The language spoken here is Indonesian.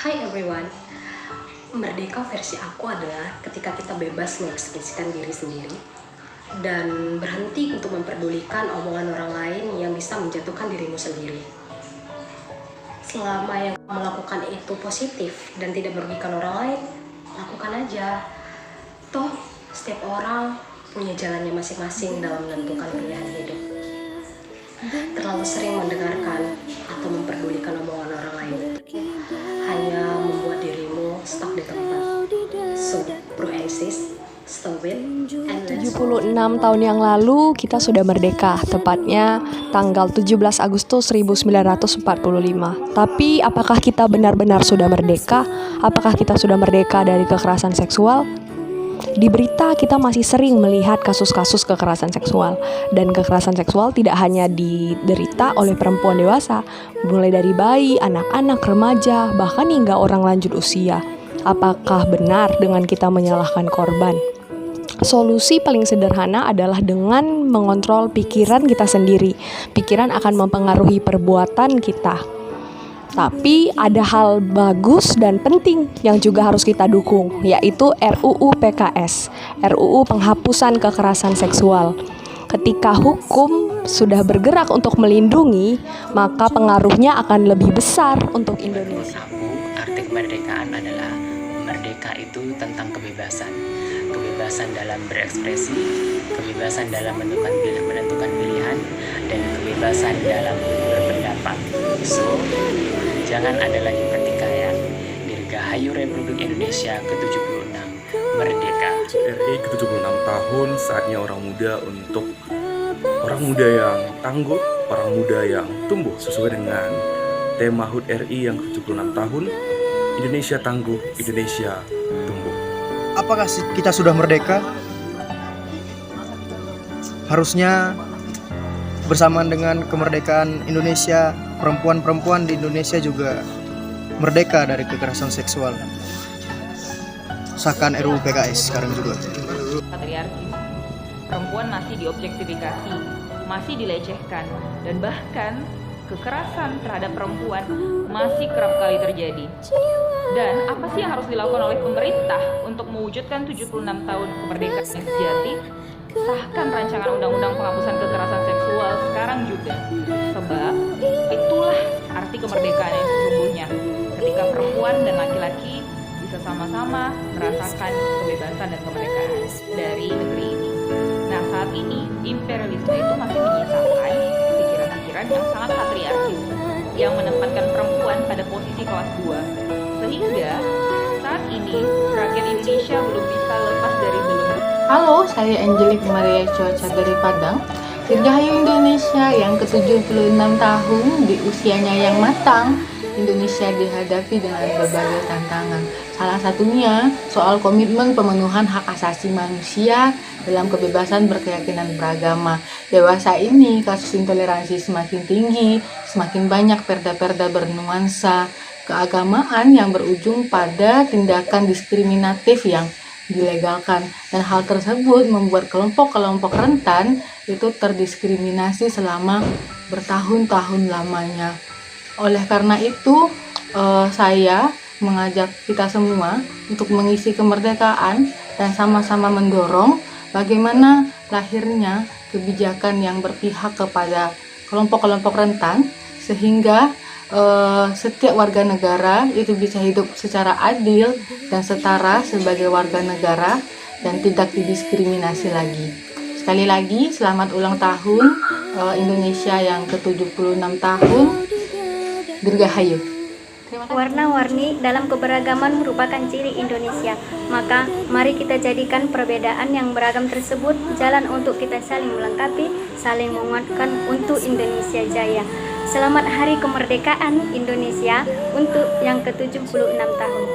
Hai everyone, merdeka versi aku adalah ketika kita bebas mengekspresikan diri sendiri dan berhenti untuk memperdulikan omongan orang lain yang bisa menjatuhkan dirimu sendiri. Selama yang kamu lakukan itu positif dan tidak merugikan orang lain, lakukan aja. Toh, setiap orang punya jalannya masing-masing dalam menentukan pilihan hidup. Terlalu sering mendengarkan atau memperdulikan omongan orang lain hanya membuat dirimu stuck di tempat. So, bro and sis, stop it and let's 76 tahun yang lalu kita sudah merdeka, tepatnya tanggal 17 Agustus 1945. Tapi apakah kita benar-benar sudah merdeka? Apakah kita sudah merdeka dari kekerasan seksual? Di berita kita masih sering melihat kasus-kasus kekerasan seksual. Dan kekerasan seksual tidak hanya diderita oleh perempuan dewasa, mulai dari bayi, anak-anak, remaja, bahkan hingga orang lanjut usia. Apakah benar dengan kita menyalahkan korban? Solusi paling sederhana adalah dengan mengontrol pikiran kita sendiri. Pikiran akan mempengaruhi perbuatan kita. Tapi ada hal bagus dan penting yang juga harus kita dukung, yaitu RUU PKS, RUU Penghapusan Kekerasan Seksual. Ketika hukum sudah bergerak untuk melindungi, maka pengaruhnya akan lebih besar untuk Indonesia. Arti kemerdekaan adalah merdeka itu tentang kebebasan. Kebebasan dalam berekspresi, kebebasan dalam menentukan pilihan, dan kebebasan dalam berpendapat. So, jangan ada lagi pertikaian. Dirgahayu Republik Indonesia ke-76 Merdeka. RI ke-76 tahun, saatnya orang muda yang tangguh, orang muda yang tumbuh sesuai dengan tema HUT RI yang ke-76 tahun. Indonesia tangguh, Indonesia tumbuh. Apakah kita sudah merdeka? Harusnya bersamaan dengan kemerdekaan Indonesia, perempuan-perempuan di Indonesia juga merdeka dari kekerasan seksual. Sahkan RUU PKS sekarang juga. Patriarkis, perempuan masih diobjektifikasi, masih dilecehkan, dan bahkan kekerasan terhadap perempuan masih kerap kali terjadi. Dan apa sih yang harus dilakukan oleh pemerintah untuk mewujudkan 76 tahun kemerdekaan yang sejati? Sahkan rancangan undang-undang penghapusan kekerasan seksual sekarang juga. Sebab itulah arti kemerdekaan yang sesungguhnya, ketika perempuan dan laki-laki bisa sama-sama merasakan kebebasan dan kemerdekaan dari negeri ini. Nah, saat ini imperialisme itu masih menyisakan pikiran-pikiran yang sangat patriarkis, yang menempatkan perempuan pada posisi kelas 2. Sehingga saat ini rakyat Indonesia belum bisa lepas dari belenggu. Halo, saya Angelique Maria Cuaca dari Padang. Dirgahayu Indonesia yang ke-76 tahun di usianya yang matang, Indonesia dihadapi dengan berbagai tantangan. Salah satunya soal komitmen pemenuhan hak asasi manusia dalam kebebasan berkeyakinan beragama. Dewasa ini kasus intoleransi semakin tinggi, semakin banyak perda-perda bernuansa keagamaan yang berujung pada tindakan diskriminatif yang dilegalkan, dan hal tersebut membuat kelompok-kelompok rentan itu terdiskriminasi selama bertahun-tahun lamanya. Oleh karena itu, saya mengajak kita semua untuk mengisi kemerdekaan dan sama-sama mendorong bagaimana lahirnya kebijakan yang berpihak kepada kelompok-kelompok rentan, sehingga setiap warga negara itu bisa hidup secara adil dan setara sebagai warga negara dan tidak didiskriminasi lagi. Sekali lagi, selamat ulang tahun Indonesia yang ke-76 tahun. Dirgahayu. Warna-warni dalam keberagaman merupakan ciri Indonesia. Maka mari kita jadikan perbedaan yang beragam tersebut jalan untuk kita saling melengkapi, saling menguatkan untuk Indonesia jaya. Selamat Hari Kemerdekaan Indonesia untuk yang ke-76 tahun.